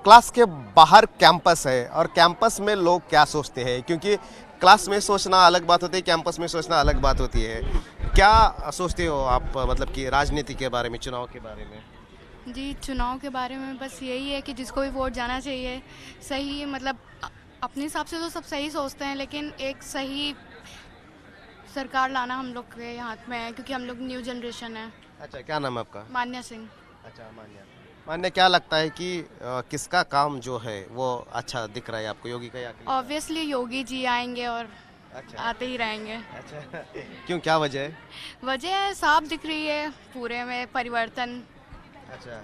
Class के बाहर campus है और कैंपस में लोग क्या सोचते हैं, क्योंकि क्लास में सोचना अलग बात होती है, कैंपस में सोचना अलग बात होती है। क्या सोचते हो आप, मतलब कि राजनीति के बारे में, चुनाव के बारे में? जी, चुनाव के बारे में बस यही है कि जिसको भी वोट जाना चाहिए सही, मतलब अपने हिसाब से तो सब सही सोचते हैं, लेकिन एक सही सरकार लाना हम लोग के हाथ में है, क्योंकि हम लोग न्यू जनरेशन है। अच्छा, क्या नाम है आपका? मान्या सिंह। अच्छा, मान्य। मान्य, क्या लगता है कि किसका काम जो है वो अच्छा दिख रहा है आपको, योगी का या अखिलेश का? ऑब्वियसली योगी जी आएंगे और अच्छा। आते ही रहेंगे। अच्छा क्यों, क्या वजह है? वजह साफ दिख रही है, पूरे में परिवर्तन। अच्छा,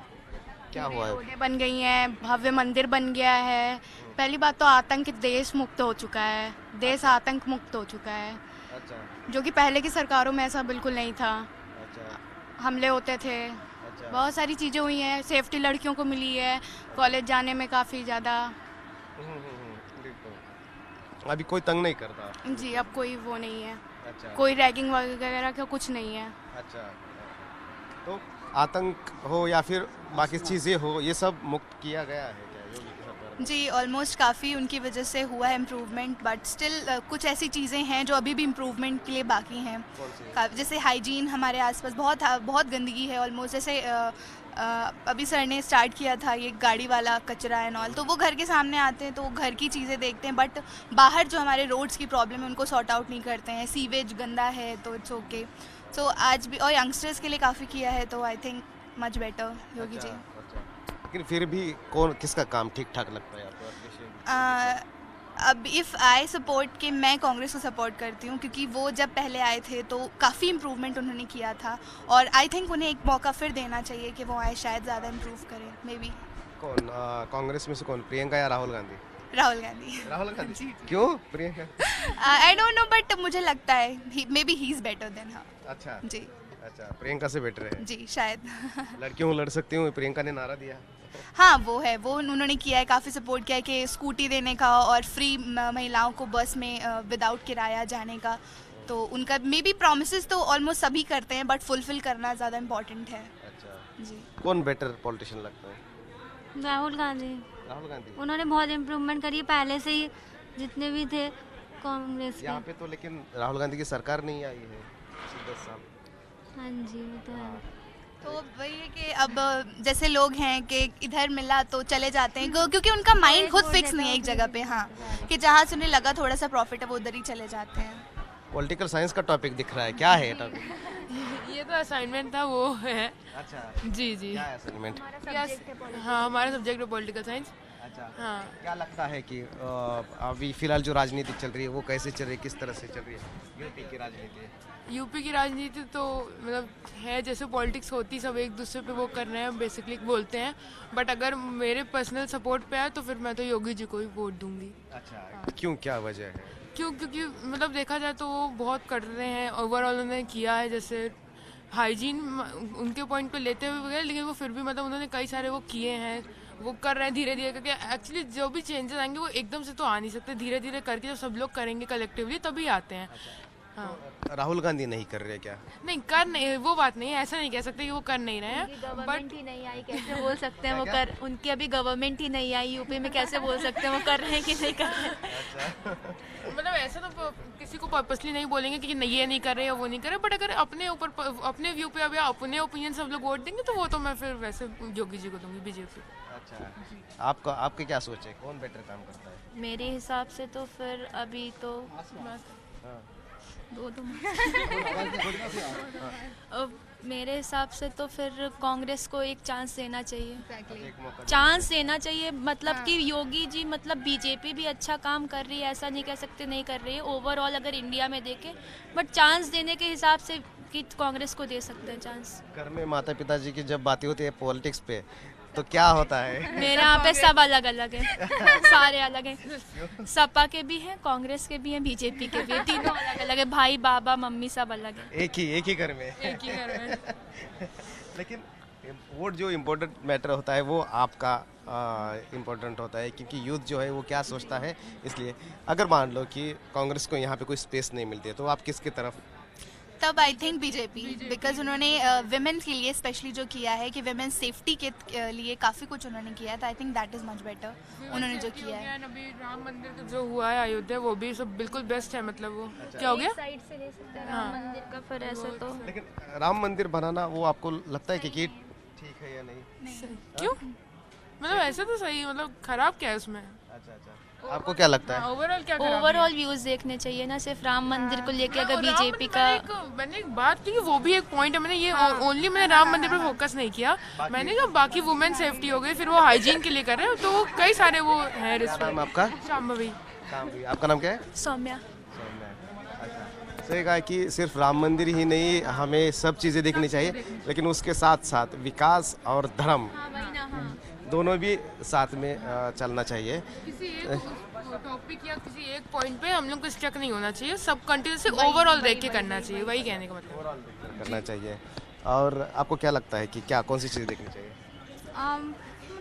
क्या हुआ है? रोडें बन गई हैं, भव्य मंदिर बन गया है। पहली बात तो आतंक देश मुक्त हो चुका है, देश आतंक मुक्त हो चुका है, अच्छा। जो कि पहले की सरकारों में ऐसा बिल्कुल नहीं था। अच्छा। हमले होते थे, अच्छा। बहुत सारी चीज़ें हुई हैं, सेफ्टी लड़कियों को मिली है, कॉलेज जाने में काफ़ी ज़्यादा। बिल्कुल। अभी कोई तंग नहीं करता? जी, अब कोई वो नहीं है। अच्छा। कोई रैगिंग वगैरह का कुछ नहीं है। अच्छा, तो आतंक हो या फिर बाकी चीज़ें हो, ये सब मुक्त किया गया है क्या योगी की सरकार में? जी, ऑलमोस्ट काफ़ी उनकी वजह से हुआ है इम्प्रूवमेंट, बट स्टिल कुछ ऐसी चीज़ें हैं जो अभी भी इम्प्रूवमेंट के लिए बाकी हैं। कौन सी? जैसे हाइजीन, हमारे आसपास बहुत गंदगी है ऑलमोस्ट। जैसे अभी सर ने स्टार्ट किया था ये गाड़ी वाला कचरा एंड ऑल, तो वो घर के सामने आते हैं तो वो घर की चीज़ें देखते हैं, बट बाहर जो हमारे रोड्स की प्रॉब्लम है उनको सॉर्ट आउट नहीं करते हैं। सीवेज गंदा है तो इट्स ओके। सो आज भी, और यंगस्टर्स के लिए काफ़ी किया है, तो I think much better Yogi ji. अच्छा, लेकिन फिर भी कौन, किसका काम ठीक ठाक लगता है आपको? अब इफ़ आई सपोर्ट, कि मैं कांग्रेस को सपोर्ट करती हूँ, क्योंकि वो जब पहले आए थे तो काफ़ी इम्प्रूवमेंट उन्होंने किया था, और आई थिंक उन्हें एक मौका फिर देना चाहिए कि वो आए, शायद ज़्यादा इम्प्रूव करें मे बी। कौन कांग्रेस में से कौन, प्रियंका या राहुल गांधी? राहुल गांधी। राहुल गांधी। क्यों Priyanka? I don't know, but मुझे लगता है maybe he is better than her. अच्छा। जी। अच्छा, प्रियंका से बेटर है? जी, शायद। लड़कियों लड़ सकती हूँ, प्रियंका ने नारा दिया। हाँ, वो है, वो उन्होंने किया है, काफ़ी सपोर्ट किया है कि स्कूटी देने का और फ्री महिलाओं को बस में विदाउट किराया जाने का। तो उनका मे बी प्रोमिसेस तो ऑलमोस्ट सभी करते हैं, बट फुलफिल करना ज़्यादा इम्पोर्टेंट है। अच्छा, जी। कौन बेटर पॉलिटिशियन लगता है? राहुल गांधी। राहुल गांधी। उन्होंने बहुत इम्प्रूवमेंट करी है, पहले से ही जितने भी थे कांग्रेस यहाँ के। पे तो लेकिन राहुल गांधी की सरकार नहीं आई है पिछले 10 साल। हाँ जी, वो तो है। तो वही है कि अब जैसे लोग हैं कि इधर मिला तो चले जाते हैं, क्योंकि उनका माइंड खुद फिक्स नहीं है एक जगह पे। हाँ, कि जहाँ से उन्हें लगा थोड़ा सा प्रॉफिट है वो उधर ही चले जाते हैं। पॉलिटिकल साइंस का टॉपिक दिख रहा है, क्या है टॉपिक? ये तो असाइनमेंट था, वो है। अच्छा, जी जी। क्या है असाइनमेंट? हाँ, हमारा सब्जेक्ट है पॉलिटिकल साइंस। अच्छा, हाँ। क्या लगता है कि अभी फिलहाल जो राजनीति चल रही है वो कैसे चल रही है, किस तरह से चल रही है यूपी की राजनीति? यूपी की राजनीति तो मतलब है, जैसे पॉलिटिक्स होती, सब एक दूसरे पे वो कर रहे हैं, बेसिकली बोलते हैं, बट अगर मेरे पर्सनल सपोर्ट पे है तो फिर मैं तो योगी जी को ही वोट दूंगी। अच्छा, क्यों, क्या वजह है? क्योंकि मतलब देखा जाए तो वो बहुत कर रहे हैं, ओवरऑल उन्होंने किया है, जैसे हाइजीन उनके पॉइंट पे लेते हुए वगैरह, लेकिन वो फिर भी मतलब उन्होंने कई सारे वो किए हैं, वो कर रहे हैं धीरे धीरे करके। एक्चुअली जो भी चेंजेस आएंगे वो एकदम से तो आ नहीं सकते, धीरे धीरे करके जब सब लोग करेंगे कलेक्टिवली तभी आते हैं। हाँ। तो राहुल गांधी नहीं कर रहे क्या? नहीं कर नहीं, वो बात नहीं है, ऐसा नहीं कह सकते कि वो कर नहीं रहे हैं, गवर्नमेंट ही नहीं आई, कैसे बोल सकते हैं वो कर, उनकी अभी गवर्नमेंट ही नहीं आई यूपी में, कैसे बोल सकते हैं वो कर रहे हैं कि नहीं कर रहे हैं। मतलब ऐसा तो किसी को पर्पसली नहीं बोलेंगे कि नहीं, ये नहीं कर रहे या वो नहीं कर रहे, बट अगर अपने ऊपर, अपने व्यू पे या अपने ओपिनियन सब लोग वोट देंगे तो वो तो मैं फिर वैसे योगी जी को दूंगी, बीजेपी। अच्छा, आपका, आपके क्या सोच है, कौन बेटर काम करता है? मेरे हिसाब से तो फिर अभी तो मेरे हिसाब से तो फिर कांग्रेस को एक चांस देना चाहिए। चांस देना चाहिए, मतलब कि योगी जी, मतलब बीजेपी भी अच्छा काम कर रही है, ऐसा नहीं कह सकते नहीं कर रही है ओवरऑल अगर इंडिया में देखें, बट चांस देने के हिसाब से कि कांग्रेस को दे सकते हैं चांस। घर में माता पिताजी की जब बातें होती है पॉलिटिक्स पे तो क्या होता है? मेरे यहाँ पे सब अलग अलग है, सारे अलग हैं, सपा के भी हैं, कांग्रेस के भी हैं, बीजेपी के भी हैं, तीनों अलग अलग है, भाई बाबा मम्मी सब अलग है। एक ही घर में। एक ही घर में। लेकिन वोट जो इम्पोर्टेंट मैटर होता है वो आपका इम्पोर्टेंट होता है, क्योंकि यूथ जो है वो क्या सोचता है। इसलिए अगर मान लो कि कांग्रेस को यहाँ पे कोई स्पेस नहीं मिलती है तो आप किसकी तरफ? तब आई थिंक बीजेपी, बिकॉज उन्होंने विमेन के लिए स्पेशली जो किया है कि विमेन सेफ्टी के लिए काफ़ी कुछ उन्होंने किया है, तो I think that is much better उन्होंने जो किया है। अभी राम मंदिर का जो हुआ है अयोध्या, वो भी सब बिल्कुल बेस्ट है। मतलब वो क्या हो गया साइड से ले सकते हैं राम मंदिर का, फिर ऐसे तो लेकिन राम मंदिर बनाना वो आपको लगता है कि ठीक है या नहीं? क्यों? मतलब ऐसे तो सही, मतलब खराब क्या है उसमें? अच्छा, आपको क्या लगता है? ओवरऑल क्या खराब है? ओवरऑल व्यूज देखने चाहिए ना, सिर्फ राम मंदिर को लेके। अगर बीजेपी का मैंने एक बात की, वो भी एक पॉइंट है। मैंने ये ओनली मैंने राम मंदिर पर फोकस नहीं किया, मैंने कहा बाकी वुमेन सेफ्टी हो गई, फिर वो हाइजीन के लिए कर रहे हैं, तो कई सारे वो है रिस्पेक्ट। आपका शाम्भवी। आपका नाम क्या है? सौम्या। सही कहा कि सिर्फ राम मंदिर ही नहीं, हमें सब चीज़ें देखनी चाहिए, लेकिन उसके साथ साथ विकास और धर्म दोनों भी साथ में चलना चाहिए। किसी एक टॉपिक या किसी एक पॉइंट पे हम लोग को स्टक नहीं होना चाहिए, सब कंटिन्यू से ओवरऑल देख के करना चाहिए, वही कहने का मतलब करना चाहिए। और आपको क्या लगता है कि क्या कौन सी चीज़ देखनी चाहिए?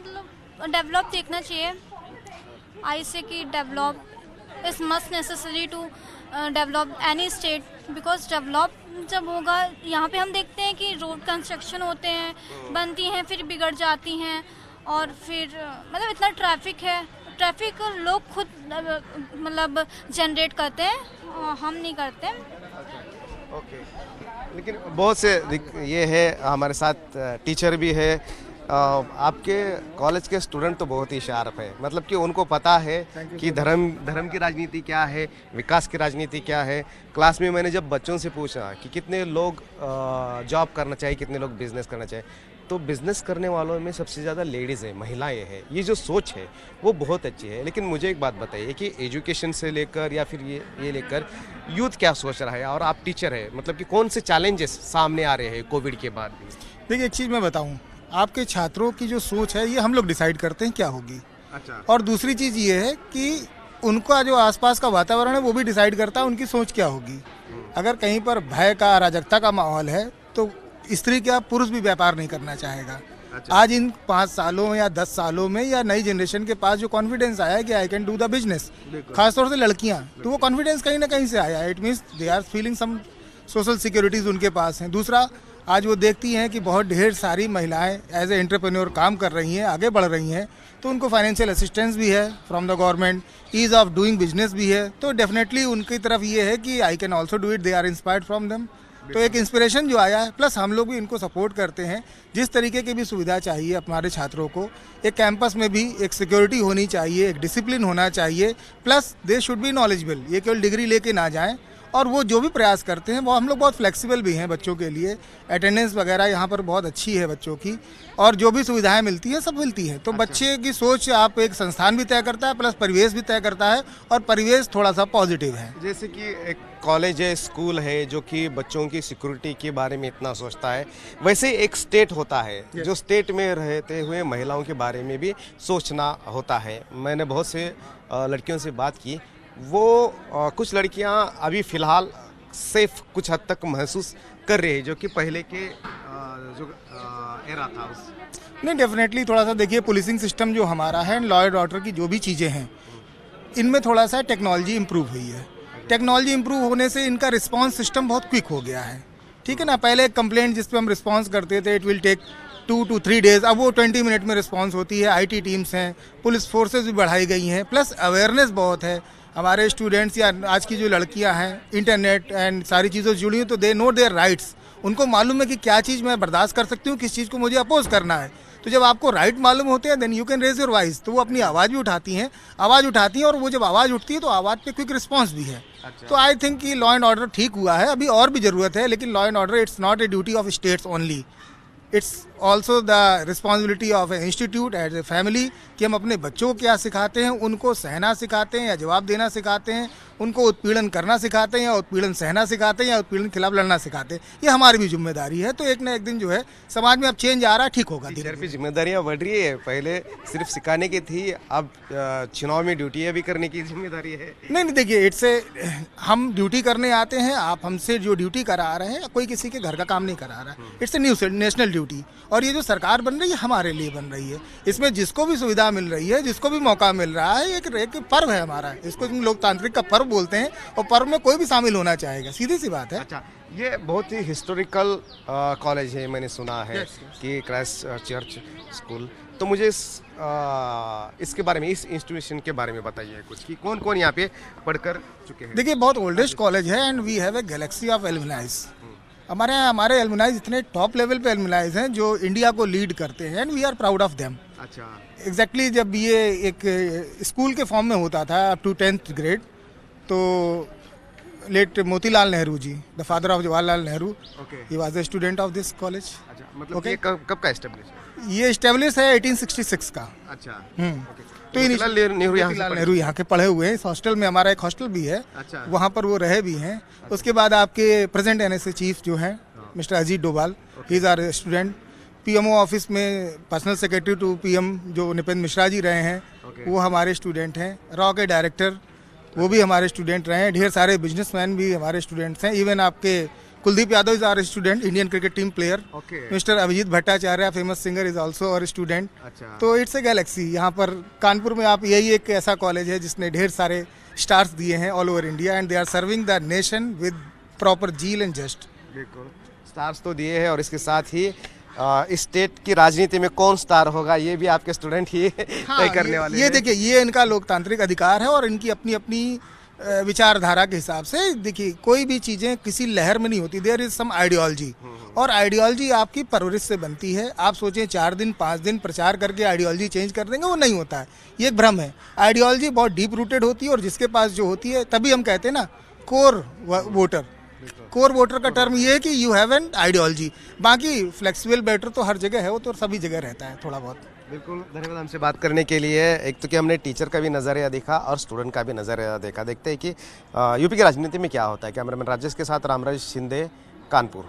मतलब डेवलप देखना चाहिए। आई से कि develop is must necessary to develop any state, because develop जब होगा, यहाँ पे हम देखते हैं कि रोड कंस्ट्रक्शन होते हैं, बनती हैं फिर बिगड़ जाती हैं, और फिर मतलब इतना ट्रैफिक है, ट्रैफिक लोग खुद मतलब जनरेट करते हैं, हम नहीं करते। ओके, लेकिन बहुत से ये है, हमारे साथ टीचर भी है। आपके कॉलेज के स्टूडेंट तो बहुत ही शार्प है, मतलब कि उनको पता है कि धर्म की राजनीति क्या है, विकास की राजनीति क्या है। क्लास में मैंने जब बच्चों से पूछा कि कितने लोग जॉब करना चाहिए, कितने लोग बिजनेस करना चाहिए, तो बिजनेस करने वालों में सबसे ज़्यादा लेडीज़ है, महिलाएं हैं। ये जो सोच है वो बहुत अच्छी है। लेकिन मुझे एक बात बताइए कि एजुकेशन से लेकर या फिर ये लेकर यूथ क्या सोच रहा है, और आप टीचर है, मतलब कि कौन से चैलेंजेस सामने आ रहे हैं कोविड के बाद भी? देखिए, एक चीज़ मैं बताऊं, आपके छात्रों की जो सोच है ये हम लोग डिसाइड करते हैं क्या होगी। अच्छा। और दूसरी चीज़ ये है कि उनका जो आसपास का वातावरण है वो भी डिसाइड करता है उनकी सोच क्या होगी। अगर कहीं पर भय का, अराजकता का माहौल है, तो स्त्री क्या पुरुष भी व्यापार नहीं करना चाहेगा। अच्छा। आज इन 5 सालों या 10 सालों में या नई जनरेशन के पास जो कॉन्फिडेंस आया है कि I can do the business, खासतौर से लड़कियां, तो वो कॉन्फिडेंस कहीं ना कहीं से आया है। It means they are feeling some social securities उनके पास हैं। दूसरा, आज वो देखती हैं कि बहुत ढेर सारी महिलाएं एज ए एंटरप्रेन्योर काम कर रही हैं, आगे बढ़ रही हैं, तो उनको फाइनेंशियल असिस्टेंस भी है from the government, ease of doing business भी है, तो डेफिनेटली उनकी तरफ ये है कि I can also do it, they are inspired from them. तो एक इंस्पिरेशन जो आया है, प्लस हम लोग भी इनको सपोर्ट करते हैं। जिस तरीके की भी सुविधा चाहिए हमारे छात्रों को, एक कैंपस में भी एक सिक्योरिटी होनी चाहिए, एक डिसिप्लिन होना चाहिए, plus they should be knowledgeable. ये केवल डिग्री लेके ना जाएं, और वो जो भी प्रयास करते हैं वो हम लोग बहुत फ्लेक्सिबल भी हैं बच्चों के लिए। अटेंडेंस वगैरह यहाँ पर बहुत अच्छी है बच्चों की, और जो भी सुविधाएं मिलती हैं सब मिलती हैं। तो बच्चे की सोच आप एक संस्थान भी तय करता है, प्लस परिवेश भी तय करता है, और परिवेश थोड़ा सा पॉजिटिव है। जैसे कि एक कॉलेज है, स्कूल है, जो कि बच्चों की सिक्योरिटी के बारे में इतना सोचता है, वैसे एक स्टेट होता है जो स्टेट में रहते हुए महिलाओं के बारे में भी सोचना होता है। मैंने बहुत से लड़कियों से बात की, वो कुछ लड़कियां अभी फ़िलहाल सेफ कुछ हद तक महसूस कर रही है, जो कि पहले के जो एरा था उस। नहीं, डेफिनेटली थोड़ा सा देखिए, पुलिसिंग सिस्टम जो हमारा है, लॉ एंड ऑर्डर की जो भी चीज़ें हैं, इनमें थोड़ा सा टेक्नोलॉजी इम्प्रूव हुई है। टेक्नोलॉजी इम्प्रूव होने से इनका रिस्पांस सिस्टम बहुत क्विक हो गया है। ठीक है ना, पहले एक कंप्लेंट जिस पे हम रिस्पांस करते थे, it will take 2 to 3 days, अब वो 20 मिनट में रिस्पांस होती है। आईटी टीम्स हैं, पुलिस फोर्सेज भी बढ़ाई गई हैं, प्लस अवेयरनेस बहुत है। हमारे स्टूडेंट्स या आज की जो लड़कियां हैं, इंटरनेट एंड सारी चीज़ों से जुड़ी हुई, तो दे नो देयर राइट्स। उनको मालूम है कि क्या चीज़ मैं बर्दाश्त कर सकती हूँ, किस चीज़ को मुझे अपोज करना है। तो जब आपको राइट मालूम होते हैं, then you can raise your voice. तो वो अपनी आवाज़ भी उठाती हैं, और वो जब आवाज़ उठती है तो आवाज़ पे क्विक रिस्पॉन्स भी है। अच्छा। तो आई थिंक कि लॉ एंड ऑर्डर ठीक हुआ है, अभी और भी ज़रूरत है, लेकिन law and order it's not a duty of states only, it's also the responsibility of a institute as a family, कि हम अपने बच्चों को क्या सिखाते हैं, उनको सहना सिखाते हैं या जवाब देना सिखाते हैं, उनको उत्पीड़न करना सिखाते हैं या उत्पीड़न सहना सिखाते हैं या उत्पीड़न के खिलाफ लड़ना सिखाते हैं। ये हमारी भी जिम्मेदारी है। तो एक ना एक दिन जो है समाज में अब चेंज आ रहा है, ठीक होगा। टीचर की जिम्मेदारियाँ बढ़ रही है, पहले सिर्फ सिखाने की थी, अब चुनाव में ड्यूटियाँ भी करने की जिम्मेदारी है। नहीं, देखिए, हम ड्यूटी करने आते हैं, आप हमसे जो ड्यूटी करा रहे हैं, कोई किसी के घर का काम नहीं करा रहा है, इट्स ए नेशनल ड्यूटी। और ये जो सरकार बन रही है हमारे लिए बन रही है, इसमें जिसको भी सुविधा मिल रही है, जिसको भी मौका मिल रहा है, एक पर्व है हमारा, इसको हम लोकतांत्रिक का पर्व बोलते हैं, और पर्व में कोई भी शामिल होना चाहेगा, सीधी सी बात है। अच्छा, ये बहुत ही हिस्टोरिकल कॉलेज है, मैंने सुना है कि क्राइस्ट चर्च स्कूल। तो मुझे इसके बारे में, इस इंस्टीट्यूशन के बारे में बताइए कुछ कि कौन कौन यहाँ पे पढ़कर चुके हैं। देखिए बहुत ओल्डेस्ट कॉलेज है and we have a galaxy of alumnis. हमारे एलुमनाइज इतने टॉप लेवल पे एलुमनाइज हैं जो इंडिया को लीड करते हैं and we are proud of them. अच्छा, एग्जैक्टली जब ये एक स्कूल के फॉर्म में होता था अप टू 10th ग्रेड, तो late Motilal Nehru ji, the father of Jawaharlal Nehru, he was a student of this college. अच्छा, मतलब ये कब का एस्टेब्लिश है? ये एस्टेब्लिश है 1866 का। अच्छा, तो मोतीलाल नेहरू यहाँ के पढ़े हुए हैं। इस हॉस्टल में हमारा एक हॉस्टल भी है। अच्छा, वहाँ पर वो रहे भी हैं। उसके बाद आपके प्रेजेंट एनएसए चीफ जो हैं mister Ajit Doval, he is our student. PMO office में पर्सनल सेक्रेटरी टू पीएम जो निपेंद्र मिश्रा जी रहे हैं, वो हमारे स्टूडेंट हैं। रॉ के डायरेक्टर वो भी हमारे स्टूडेंट रहे हैं। ढेर सारे बिजनेसमैन भी हमारे स्टूडेंट्स हैं। इवन आपके Kuldeep Yadav is our student, Indian cricket team player. Mister Abhijeet Bhattacharya famous singer is also our student. तो इट्स ए गैलेक्सी। यहाँ पर कानपुर में आप यही एक ऐसा कॉलेज है जिसने ढेर सारे स्टार्स दिए हैं all over India and they are serving the nation with proper zeal and just. बिल्कुल, स्टार्स तो दिए हैं और इसके साथ ही इस स्टेट की राजनीति में कौन स्टार होगा ये भी आपके स्टूडेंट ही तय करने वाले हैं। ये देखिए, ये इनका लोकतांत्रिक अधिकार है और इनकी अपनी अपनी विचारधारा के हिसाब से। देखिए कोई भी चीजें किसी लहर में नहीं होती, देयर इज सम आइडियोलॉजी, और आइडियोलॉजी आपकी परवरिश से बनती है। आप सोचें 4 दिन 5 दिन प्रचार करके आइडियोलॉजी चेंज कर देंगे, वो नहीं होता है, ये एक भ्रम है। आइडियोलॉजी बहुत डीप रूटेड होती है और जिसके पास जो होती है, तभी हम कहते हैं ना कोर वोटर। कोर वोटर का टर्म ये है कि यू हैव एन आइडियोलॉजी। बाकी फ्लेक्सिबल वोटर तो हर जगह है, वो तो सभी जगह रहता है थोड़ा बहुत। बिल्कुल, धन्यवाद हमसे बात करने के लिए। एक तो कि हमने टीचर का भी नज़रिया देखा और स्टूडेंट का भी नज़रिया देखा। देखते हैं कि यूपी की राजनीति में क्या होता है। कैमरामैन राजेश के साथ रामराज शिंदे, कानपुर।